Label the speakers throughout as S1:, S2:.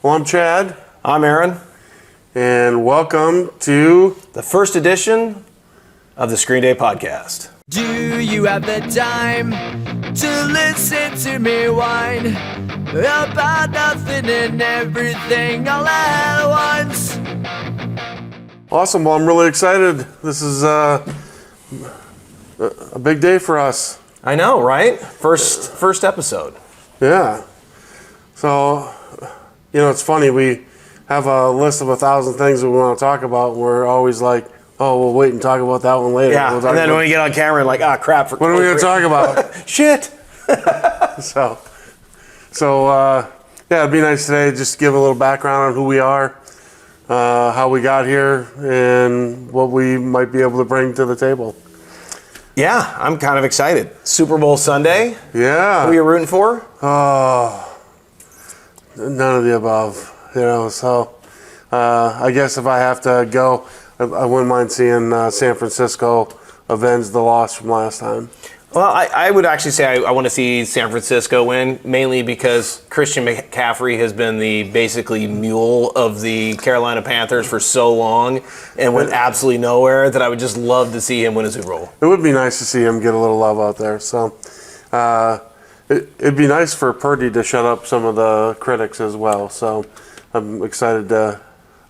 S1: Well, I'm Chad.
S2: I'm Aaron.
S1: And welcome to
S2: the first edition of the Screendaypodcast.
S3: Do you have the time to listen to me whine about nothing and everything all at once?
S1: Awesome. Well, I'm really excited. This is a big day for us.
S2: I know, right? First episode.
S1: Yeah. So, it's funny. We have a list of 1,000 things that we want to talk about. And we're always like, oh, we'll wait and talk about that one later.
S2: Yeah, and then when we get on camera, like, crap.
S1: What are we going to talk about?
S2: Shit.
S1: So, it'd be nice today just to give a little background on who we are, how we got here, and what we might be able to bring to the table.
S2: Yeah, I'm kind of excited. Super Bowl Sunday.
S1: Yeah.
S2: Who are you rooting for?
S1: Oh, none of the above. So I guess if I have to go, I wouldn't mind seeing San Francisco avenge the loss from last time.
S2: Well, I would actually say I want to see San Francisco win, mainly because Christian McCaffrey has been the basically mule of the Carolina Panthers for so long and went absolutely nowhere that I would just love to see him win a Super Bowl.
S1: It would be nice to see him get a little love out there. So it'd be nice for Purdy to shut up some of the critics as well. So I'm excited to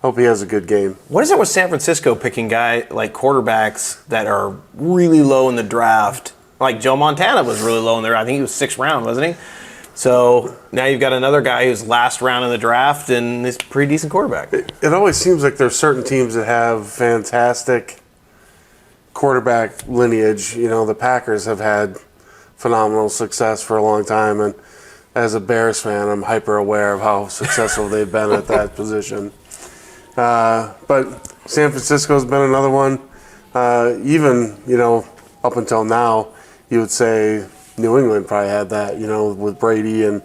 S1: hope he has a good game.
S2: What is it with San Francisco picking quarterbacks that are really low in the draft? Like Joe Montana was really low in there. I think he was 6th round, wasn't he? So now you've got another guy who's last round in the draft and is a pretty decent quarterback.
S1: It always seems like there's certain teams that have fantastic quarterback lineage. The Packers have had phenomenal success for a long time, and as a Bears fan, I'm hyper aware of how successful they've been at that position. But San Francisco's been another one. Even, up until now, you would say New England probably had that, with Brady and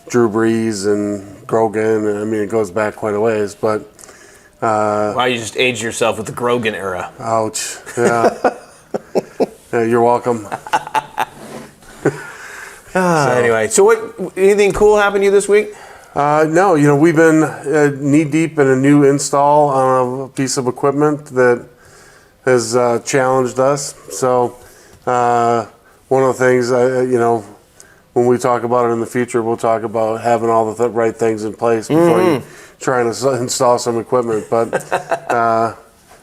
S1: Drew Brees and Grogan. It goes back quite a ways, but...
S2: wow, you just aged yourself with the Grogan era.
S1: Ouch. Yeah. Yeah, you're welcome.
S2: Anyway, so anything cool happened to you this week?
S1: No, we've been knee-deep in a new install on a piece of equipment that has challenged us. So one of the things, when we talk about it in the future, we'll talk about having all the right things in place before you try and install some equipment. But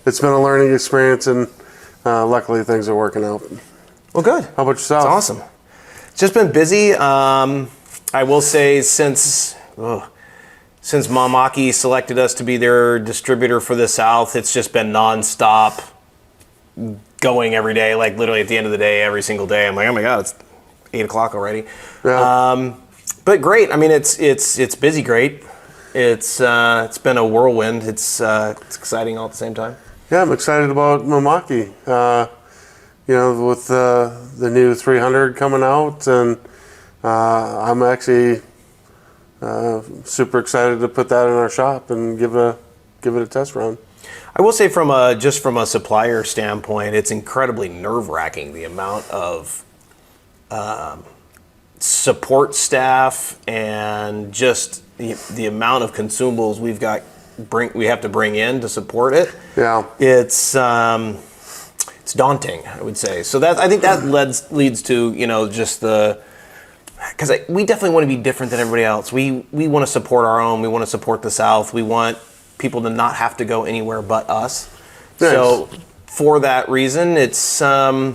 S1: it's been a learning experience, and luckily things are working out.
S2: Well, good.
S1: How about yourself?
S2: That's awesome. It's just been busy. I will say since Mamaki selected us to be their distributor for the South, it's just been nonstop going every day, like literally at the end of the day, every single day. I'm like, oh my God, it's 8 o'clock already.
S1: Yeah.
S2: But great. It's busy great. It's been a whirlwind. It's exciting all at the same time.
S1: Yeah, I'm excited about Mamaki. With the new 300 coming out, and I'm actually super excited to put that in our shop and give it a test run.
S2: I will say from a supplier standpoint, it's incredibly nerve-wracking the amount of support staff and just the amount of consumables we have to bring in to support it.
S1: Yeah,
S2: it's daunting, I would say. So I think that leads to just because we definitely want to be different than everybody else. We want to support our own. We want to support the South. We want people to not have to go anywhere but us. Nice. So for that reason, it's to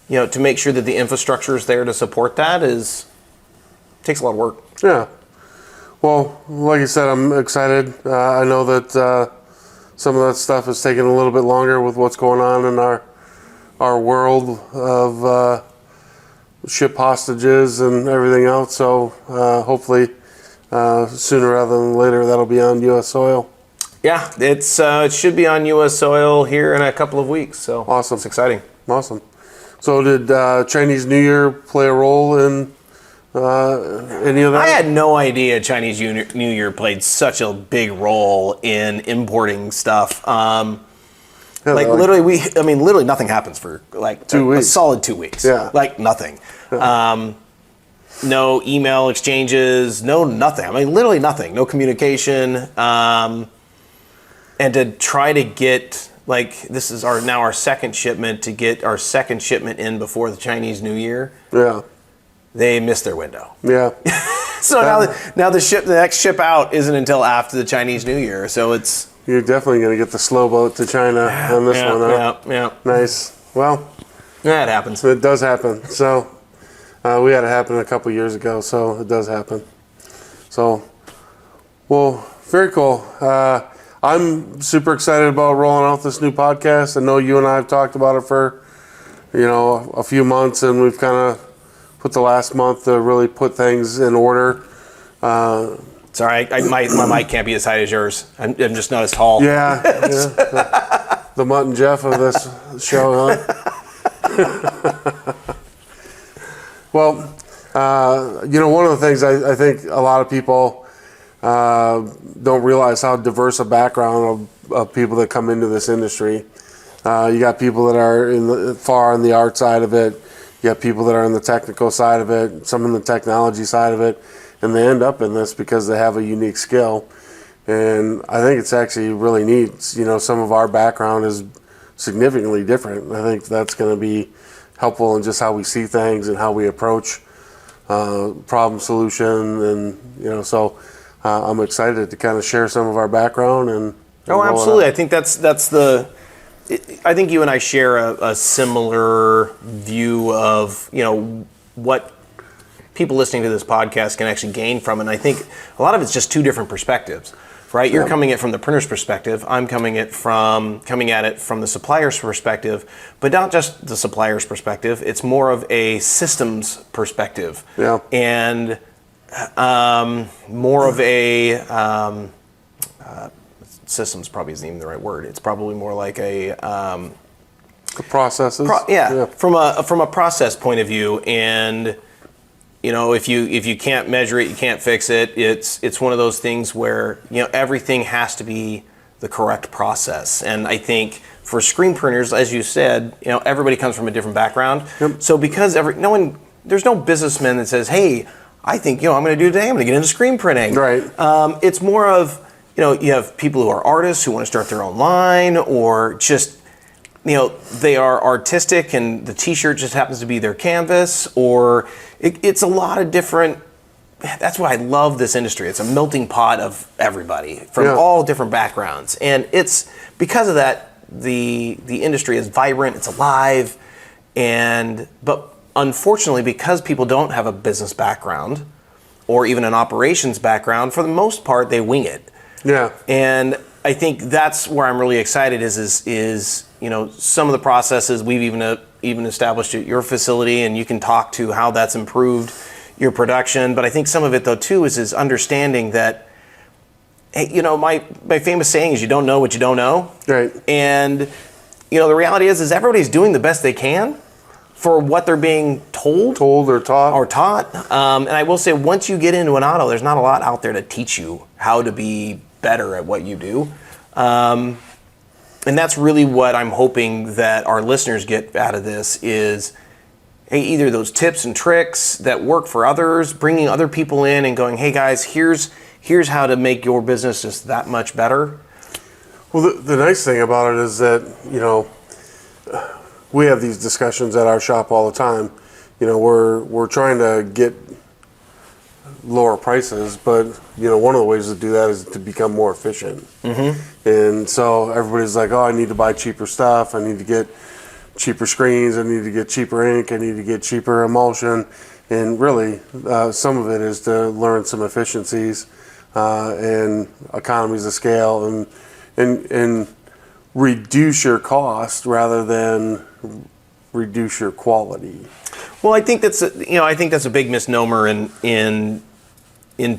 S2: make sure that the infrastructure is there to support that takes a lot of work.
S1: Yeah. Well, like you said, I'm excited. I know that some of that stuff is taking a little bit longer with what's going on in our world of ship hostages and everything else. So hopefully sooner rather than later that'll be on U.S. soil.
S2: Yeah, it should be on U.S. soil here in a couple of weeks. So
S1: awesome.
S2: It's exciting.
S1: Awesome. So did Chinese New Year play a role in any of that?
S2: I had no idea Chinese New Year played such a big role in importing stuff. Literally nothing happens for
S1: 2 weeks.
S2: A solid 2 weeks.
S1: Yeah.
S2: Like nothing. no email exchanges, no nothing. I mean, literally nothing. No communication. And to try to get, like, this is our second shipment, to get our second shipment in before the Chinese New Year.
S1: Yeah.
S2: They missed their window.
S1: Yeah.
S2: So now the next ship out isn't until after the Chinese New Year. So it's...
S1: You're definitely going to get the slow boat to China on this one, huh?
S2: Yeah.
S1: Nice. Well,
S2: Yeah, it happens.
S1: it does happen. So we had it happen a couple years ago, so it does happen. So, well, very cool. I'm super excited about rolling out this new podcast. I know you and I have talked about it for, a few months, and we've kind of put the last month to really put things in order.
S2: Sorry, my mic can't be as high as yours. I'm just not as tall.
S1: Yeah. The Mutt and Jeff of this show, huh? Well, one of the things I think a lot of people don't realize how diverse a background of people that come into this industry. You got people that are far on the art side of it. You got people that are in the technical side of it, some in the technology side of it, and they end up in this because they have a unique skill. And I think it's actually really neat. Some of our background is significantly different. I think that's going to be helpful in just how we see things and how we approach problem solution. And, so I'm excited to kind of share some of our background. And
S2: Oh, absolutely. I think I think you and I share a similar view of, what people listening to this podcast can actually gain from it. And I think a lot of it's just two different perspectives, right? You're coming at it from the printer's perspective. I'm coming at it from the supplier's perspective, but not just the supplier's perspective. It's more of a systems perspective.
S1: Yeah.
S2: And more of a systems probably isn't even the right word. It's probably more like a
S1: the processes.
S2: From a process point of view. And if you can't measure it, you can't fix it. It's one of those things where everything has to be the correct process. And I think for screen printers, as you said, everybody comes from a different background.
S1: Yep.
S2: So because there's no businessman that says, hey, I think I'm going to do today. I'm going to get into screen printing.
S1: Right.
S2: It's more of you have people who are artists who want to start their own line, or just they are artistic and the T-shirt just happens to be their canvas, or it's a lot of different. That's why I love this industry. It's a melting pot of everybody from all different backgrounds, and it's because of that the industry is vibrant, it's alive, but unfortunately, because people don't have a business background or even an operations background, for the most part they wing it.
S1: Yeah.
S2: And I think that's where I'm really excited is some of the processes we've even established at your facility, and you can talk to how that's improved your production. But I think some of it though too is understanding that, hey, my famous saying is you don't know what you don't know.
S1: Right.
S2: And the reality is everybody's doing the best they can for what they're being told
S1: or taught.
S2: And I will say, once you get into an auto, there's not a lot out there to teach you how to be better at what you do. And that's really what I'm hoping that our listeners get out of this is, hey, either those tips and tricks that work for others, bringing other people in and going, hey guys, here's how to make your business just that much better.
S1: Well, the nice thing about it is that, we have these discussions at our shop all the time. We're trying to get lower prices, but one of the ways to do that is to become more efficient. Mm-hmm. And so everybody's like, oh, I need to buy cheaper stuff. I need to get cheaper screens. I need to get cheaper ink. I need to get cheaper emulsion. And really, some of it is to learn some efficiencies and economies of scale and reduce your cost rather than reduce your quality.
S2: Well, I think that's a big misnomer in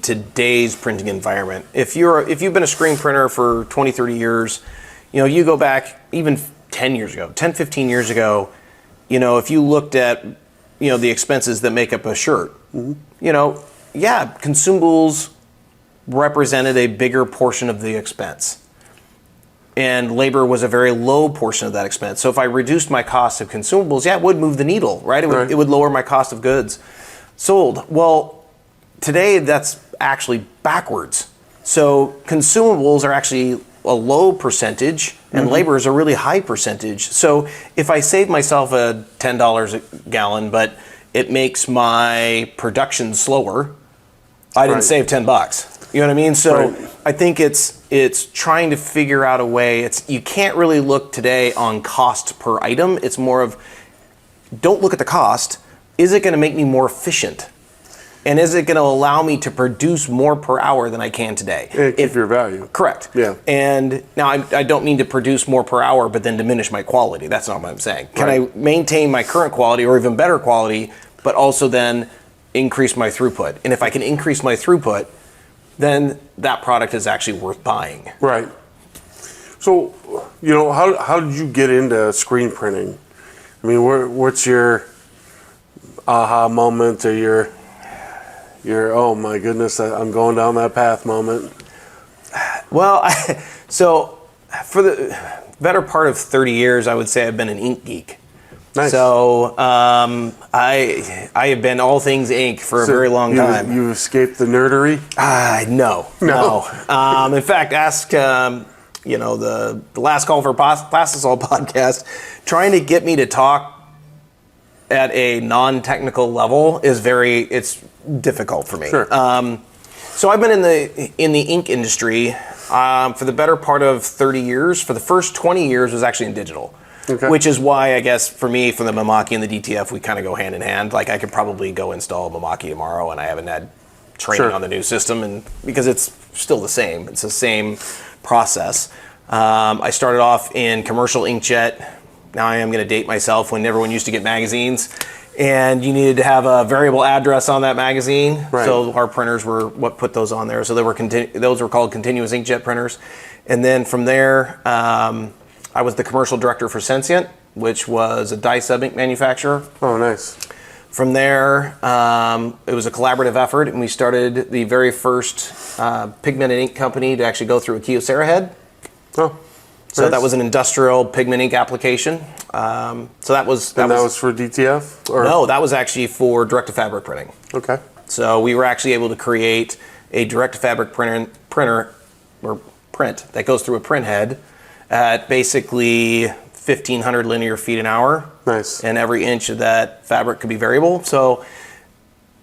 S2: today's printing environment. If you've been a screen printer for 20, 30 years, you go back even 10 years ago, 10, 15 years ago, if you looked at, the expenses that make up a shirt, consumables represented a bigger portion of the expense. And labor was a very low portion of that expense. So if I reduced my cost of consumables, it would move the needle, right? It would lower my cost of goods. Sold. Well, today that's actually backwards. So consumables are actually a low percentage and labor is a really high percentage. So if I save myself a $10 a gallon, but it makes my production slower, I didn't save $10. You know what I mean? So I think it's trying to figure out a way. You can't really look today on cost per item. It's more of, don't look at the cost. Is it going to make me more efficient? And is it going to allow me to produce more per hour than I can today?
S1: And keep your value.
S2: Correct.
S1: Yeah.
S2: And now I don't mean to produce more per hour, but then diminish my quality. That's not what I'm saying. Can I maintain my current quality or even better quality, but also then increase my throughput? And if I can increase my throughput, then that product is actually worth buying.
S1: Right. So, how did you get into screen printing? I mean, what's your aha moment or your oh my goodness, I'm going down that path moment?
S2: Well, so for the better part of 30 years, I would say I've been an ink geek.
S1: Nice.
S2: So I have been all things ink for a very long time.
S1: You escaped the nerdery?
S2: No. In fact, ask the last call for Plastisol podcast, trying to get me to talk at a non-technical level it's difficult for me.
S1: Sure.
S2: So I've been in the ink industry for the better part of 30 years. For the first 20 years was actually in digital. Okay. Which is why, I guess, for me, for the Mamaki and the DTF, we kind of go hand in hand. Like, I could probably go install Mamaki tomorrow, and I haven't had training on the new system, and because it's still the same. It's the same process. I started off in commercial inkjet. Now I am going to date myself when everyone used to get magazines, and you needed to have a variable address on that magazine. Right. So our printers were what put those on there. So those were called continuous inkjet printers. And then from there, I was the commercial director for Sensient, which was a dye sub ink manufacturer.
S1: Oh, nice.
S2: From there, it was a collaborative effort, and we started the very first pigmented ink company to actually go through a Kyocera head.
S1: Oh,
S2: so
S1: nice.
S2: that was an industrial pigment ink application. So that was
S1: for DTF? Or?
S2: No, that was actually for direct-to-fabric printing.
S1: Okay.
S2: So we were actually able to create a direct-to-fabric printer or print that goes through a print head at basically 1,500 linear feet an hour.
S1: Nice.
S2: And every inch of that fabric could be variable. So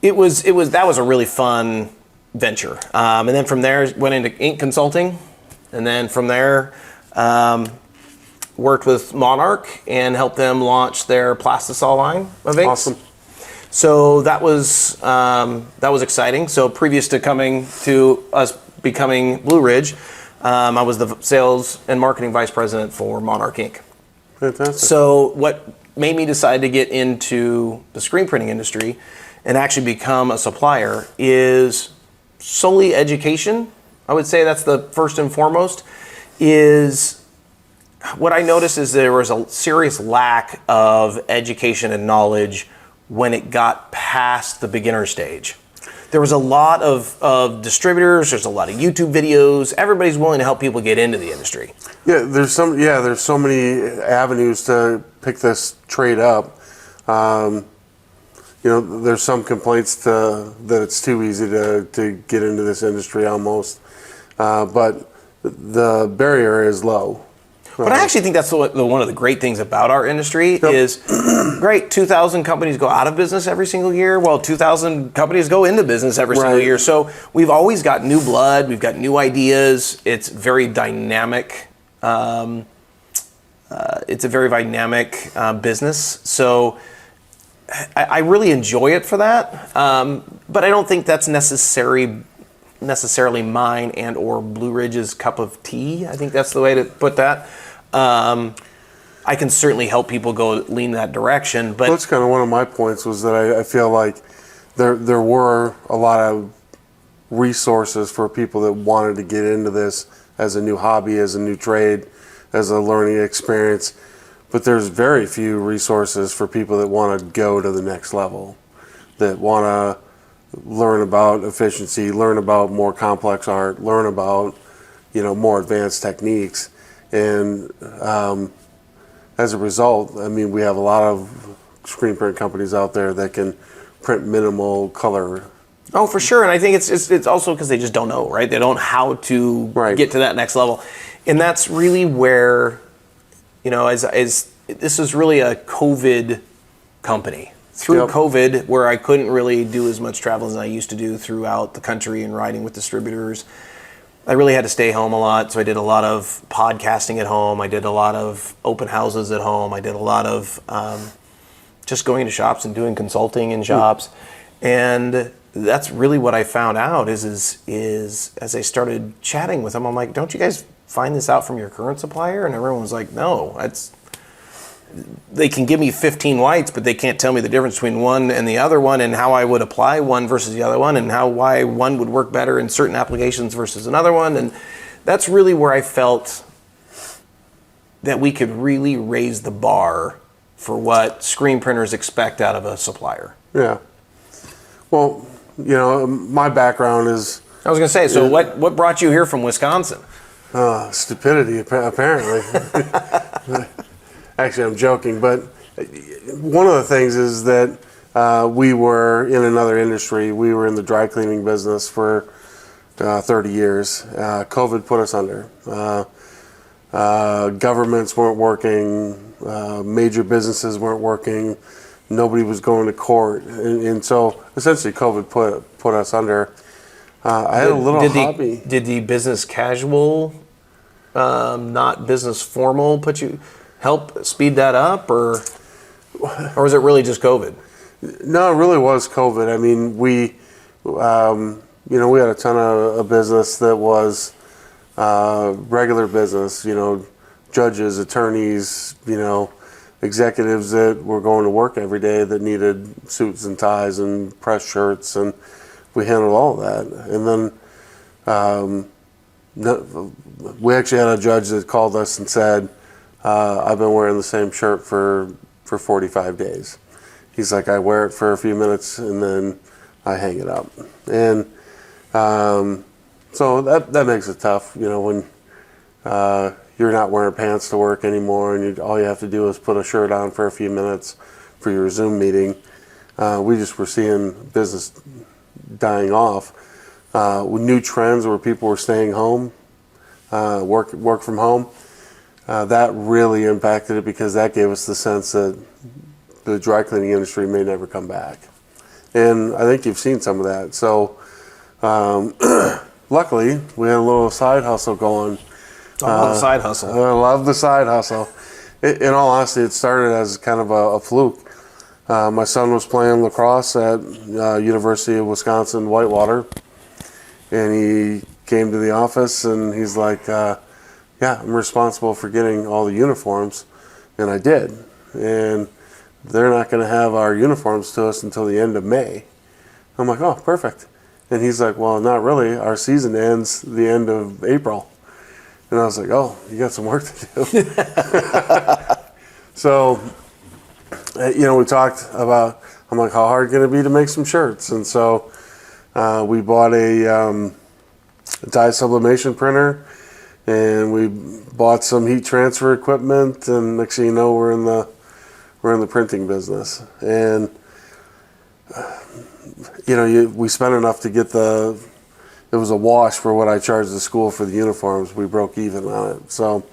S2: that was a really fun venture. And then from there went into ink consulting, and then from there worked with Monarch and helped them launch their Plastisol line of inks.
S1: Awesome.
S2: So that was exciting. So previous to coming to us becoming Blue Ridge, I was the sales and marketing vice president for Monarch Inc.
S1: Fantastic.
S2: So what made me decide to get into the screen printing industry and actually become a supplier is solely education. I would say that's the first and foremost. Is what I noticed is there was a serious lack of education and knowledge when it got past the beginner stage. There was a lot of distributors. There's a lot of YouTube videos. Everybody's willing to help people get into the industry.
S1: Yeah, there's so many avenues to pick this trade up. There's some complaints that it's too easy to get into this industry almost, but the barrier is low.
S2: But I actually think that's one of the great things about our industry is, great, 2,000 companies go out of business every single year. Well, 2,000 companies go into business every single year. So we've always got new blood. We've got new ideas. It's very dynamic. It's a very dynamic business. So I really enjoy it for that. But I don't think that's necessarily mine and or Blue Ridge's cup of tea. I think that's the way to put that. I can certainly help people lean that direction, but
S1: that's kind of one of my points was that I feel like there were a lot of resources for people that wanted to get into this as a new hobby, as a new trade, as a learning experience, but there's very few resources for people that want to go to the next level, that want to learn about efficiency, learn about more complex art, learn about more advanced techniques. And as a result, I mean, we have a lot of screen print companies out there that can print minimal color.
S2: Oh, for sure. And I think it's also because they just don't know, right? They don't know how to get to that next level. And that's really where, as this is really a COVID company. Through COVID, where I couldn't really do as much travel as I used to do throughout the country and riding with distributors, I really had to stay home a lot. So I did a lot of podcasting at home. I did a lot of open houses at home. I did a lot of just going to shops and doing consulting in shops. And that's really what I found out is as I started chatting with them, I'm like, don't you guys find this out from your current supplier? And everyone was like, no, they can give me 15 whites, but they can't tell me the difference between one and the other one and how I would apply one versus the other one and why one would work better in certain applications versus another one. And that's really where I felt that we could really raise the bar for what screen printers expect out of a supplier.
S1: Yeah. Well, my background is...
S2: I was going to say, so what brought you here from Wisconsin?
S1: Stupidity, apparently. Actually, I'm joking, but one of the things is that we were in another industry. We were in the dry cleaning business for 30 years. COVID put us under. Governments weren't working. Major businesses weren't working. Nobody was going to court. And so essentially COVID put us under. I had a little hobby.
S2: Did the business casual, not business formal, help speed that up, or was it really just COVID?
S1: No, it really was COVID. I mean, we had a ton of business that was regular business. Judges, attorneys, executives that were going to work every day that needed suits and ties and press shirts, and we handled all of that. And then we actually had a judge that called us and said, I've been wearing the same shirt for 45 days. He's like, I wear it for a few minutes and then I hang it up. And so that makes it tough, when you're not wearing pants to work anymore and all you have to do is put a shirt on for a few minutes for your Zoom meeting. We just were seeing business dying off. With new trends where people were staying home, work from home. That really impacted it because that gave us the sense that the dry cleaning industry may never come back. And I think you've seen some of that. So luckily, we had a little side hustle going.
S2: I love the side hustle.
S1: I love the side hustle. In all honesty, it started as kind of a fluke. My son was playing lacrosse at University of Wisconsin Whitewater, and he came to the office and he's like, yeah, I'm responsible for getting all the uniforms, and I did. And they're not going to have our uniforms to us until the end of May. I'm like, oh, perfect. And he's like, well, not really. Our season ends the end of April. And I was like, oh, you got some work to do. So, we talked about, I'm like, how hard can it be to make some shirts? And so we bought a dye sublimation printer, and we bought some heat transfer equipment, and next thing you know, we're in the printing business. And we spent enough to get it was a wash for what I charged the school for the uniforms. We broke even on it, so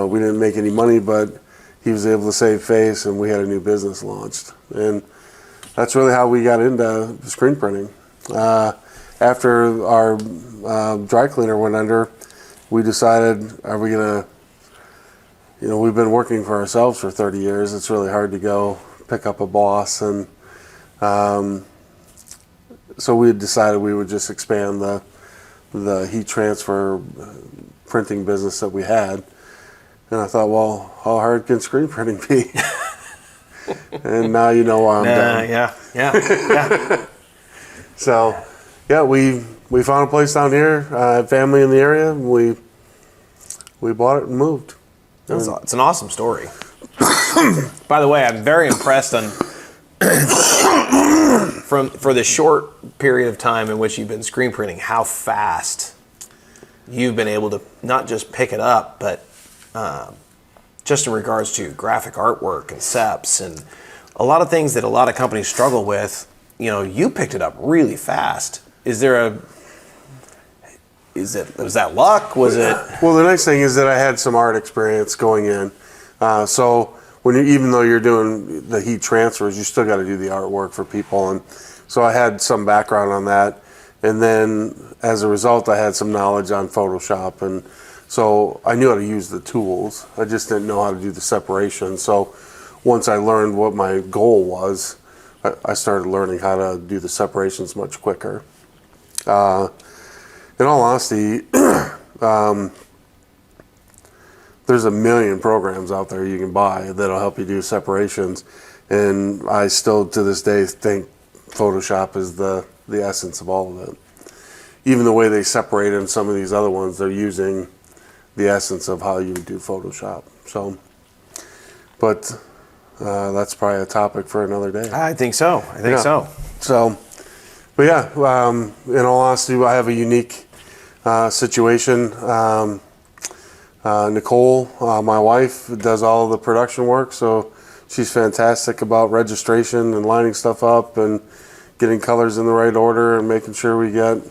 S1: we didn't make any money, but he was able to save face, and we had a new business launched. And that's really how we got into screen printing. After our dry cleaner went under, we decided, are we going to, we've been working for ourselves for 30 years. It's really hard to go pick up a boss. And so we had decided we would just expand the heat transfer printing business that we had. And I thought, well, how hard can screen printing be? And now you know why I'm done.
S2: Yeah.
S1: So, yeah, we found a place down here. I have family in the area. We bought it and moved.
S2: It's an awesome story. By the way, I'm very impressed for the short period of time in which you've been screen printing, how fast you've been able to not just pick it up, but just in regards to graphic artwork and SEPs and a lot of things that a lot of companies struggle with. you picked it up really fast. Was that luck? Was it?
S1: Well, the nice thing is that I had some art experience going in. So even though you're doing the heat transfers, you still got to do the artwork for people. And so I had some background on that. And then as a result, I had some knowledge on Photoshop. And so I knew how to use the tools. I just didn't know how to do the separation. So once I learned what my goal was, I started learning how to do the separations much quicker. In all honesty, there's a million programs out there you can buy that'll help you do separations, and I still to this day think Photoshop is the essence of all of it. Even the way they separate in some of these other ones, they're using the essence of how you would do Photoshop. So, but that's probably a topic for another day.
S2: I think so.
S1: So, but yeah, in all honesty, I have a unique situation. Nicole, my wife, does all of the production work, so she's fantastic about registration and lining stuff up and getting colors in the right order and making sure we get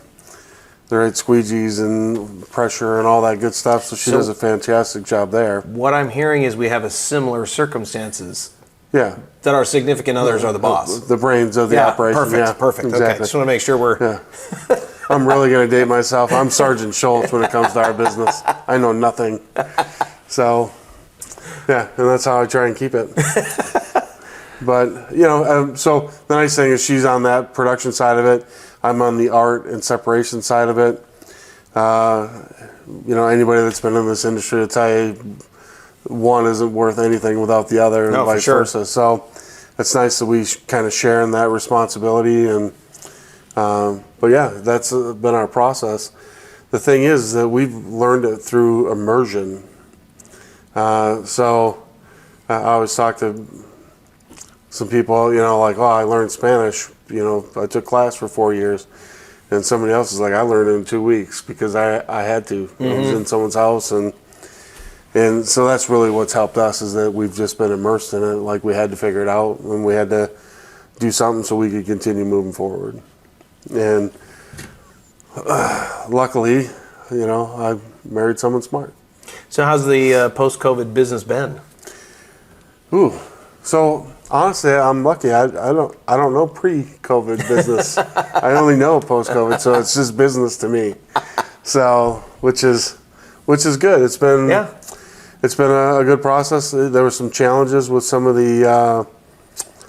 S1: the right squeegees and pressure and all that good stuff. So she does a fantastic job there.
S2: What I'm hearing is we have a similar circumstances.
S1: Yeah.
S2: That our significant others are the boss.
S1: The brains of the operation.
S2: Perfect.
S1: Exactly.
S2: Okay, just want to make sure we're...
S1: Yeah. I'm really going to date myself. I'm Sergeant Schultz when it comes to our business. I know nothing. So, yeah, and that's how I try and keep it. But, so the nice thing is she's on that production side of it. I'm on the art and separation side of it. Anybody that's been in this industry will tell you one isn't worth anything without the other, and vice versa. So it's nice that we kind of share in that responsibility. And but yeah, that's been our process. The thing is that we've learned it through immersion. So I always talk to some people, like, oh, I learned Spanish. I took class for 4 years. And somebody else is like, I learned it in 2 weeks because I had to. Mm-hmm. I was in someone's house, and so that's really what's helped us, is that we've just been immersed in it. Like, we had to figure it out, and we had to do something so we could continue moving forward. And luckily, I married someone smart.
S2: So how's the post-COVID business been?
S1: So honestly, I'm lucky. I don't know pre-COVID business. I only know post-COVID, so it's just business to me. So which is good. It's been a good process. There were some challenges with some of the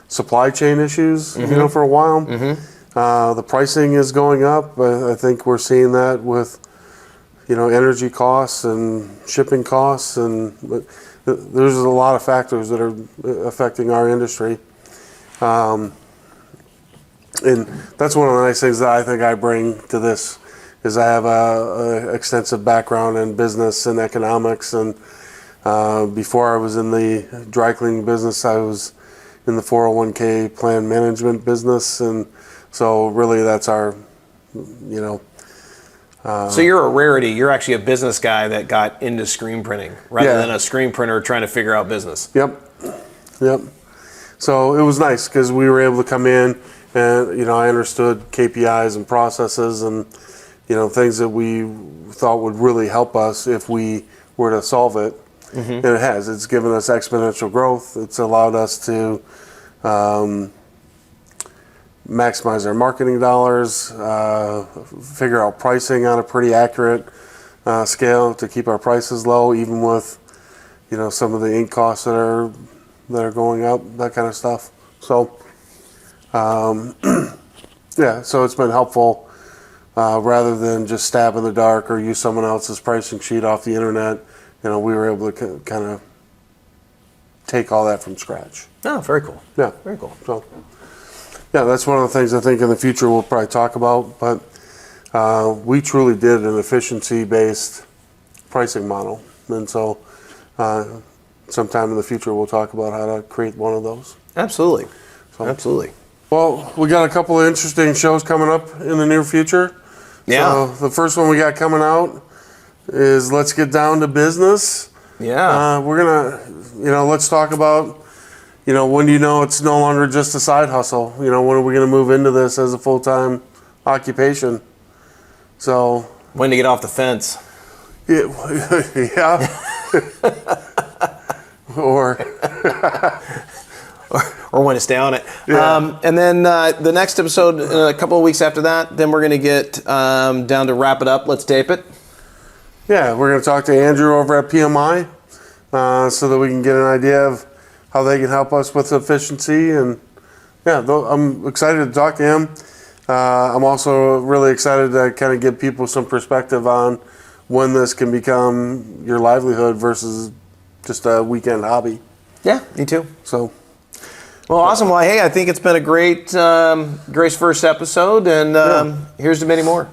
S1: supply chain issues, for a while. Mm-hmm. The pricing is going up. I think we're seeing that with energy costs and shipping costs, and there's a lot of factors that are affecting our industry. And that's one of the nice things that I think I bring to this, is I have a extensive background in business and economics. And before I was in the dry cleaning business, I was in the 401k plan management business. And so really that's our,
S2: so you're a rarity. You're actually a business guy that got into screen printing rather than a screen printer trying to figure out business.
S1: Yep. So it was nice because we were able to come in and, I understood KPIs and processes and, things that we thought would really help us if we were to solve it. Mm-hmm. And it has. It's given us exponential growth. It's allowed us to maximize our marketing dollars, figure out pricing on a pretty accurate scale to keep our prices low, even with some of the ink costs that are going up, that kind of stuff. So so it's been helpful rather than just stab in the dark or use someone else's pricing sheet off the internet. We were able to kind of take all that from scratch.
S2: Oh, very cool.
S1: Yeah,
S2: very cool.
S1: So. Yeah, that's one of the things I think in the future we'll probably talk about, but we truly did an efficiency-based pricing model. And so sometime in the future we'll talk about how to create one of those.
S2: Absolutely. Absolutely.
S1: Well, we got a couple of interesting shows coming up in the near future.
S2: Yeah.
S1: So the first one we got coming out is Let's Get Down to Business.
S2: Yeah.
S1: We're going to, let's talk about when do you know it's no longer just a side hustle? When are we going to move into this as a full-time occupation? So
S2: When to get off the fence.
S1: yeah. or
S2: when to stay on it.
S1: Yeah.
S2: And then the next episode, a couple of weeks after that, then we're going to get down to wrap it up. Let's tape it.
S1: yeah, we're going to talk to Andrew over at PMI so that we can get an idea of how they can help us with efficiency. And yeah, I'm excited to talk to him. I'm also really excited to kind of give people some perspective on when this can become your livelihood versus just a weekend hobby.
S2: Yeah, me too.
S1: So,
S2: Well, awesome. Well, hey, I think it's been a great first episode, and here's to many more.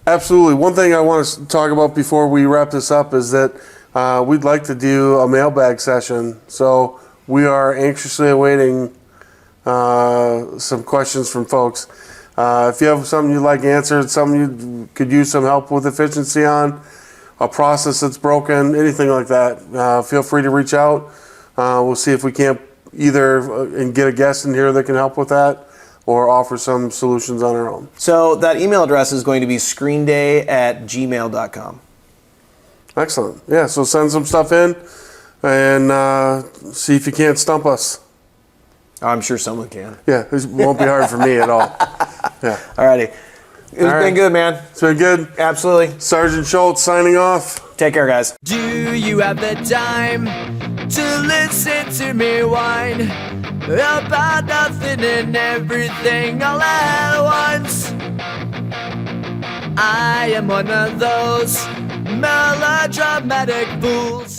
S1: absolutely. One thing I want to talk about before we wrap this up is that we'd like to do a mailbag session. So we are anxiously awaiting some questions from folks. If you have something you'd like answered, something you could use some help with efficiency on, a process that's broken, anything like that, feel free to reach out. We'll see if we can't either and get a guest in here that can help with that or offer some solutions on our own.
S2: So that email address is going to be screenday@gmail.com.
S1: Excellent. Yeah, so send some stuff in and see if you can't stump us.
S2: I'm sure someone can.
S1: Yeah, it won't be hard for me at all. Yeah.
S2: Alrighty. It's
S1: All right.
S2: been good, man.
S1: It's been good.
S2: Absolutely.
S1: Sergeant Schultz signing off.
S2: Take care, guys.
S3: Do you have the time to listen to me whine about nothing and everything all at once? I am one of those melodramatic fools.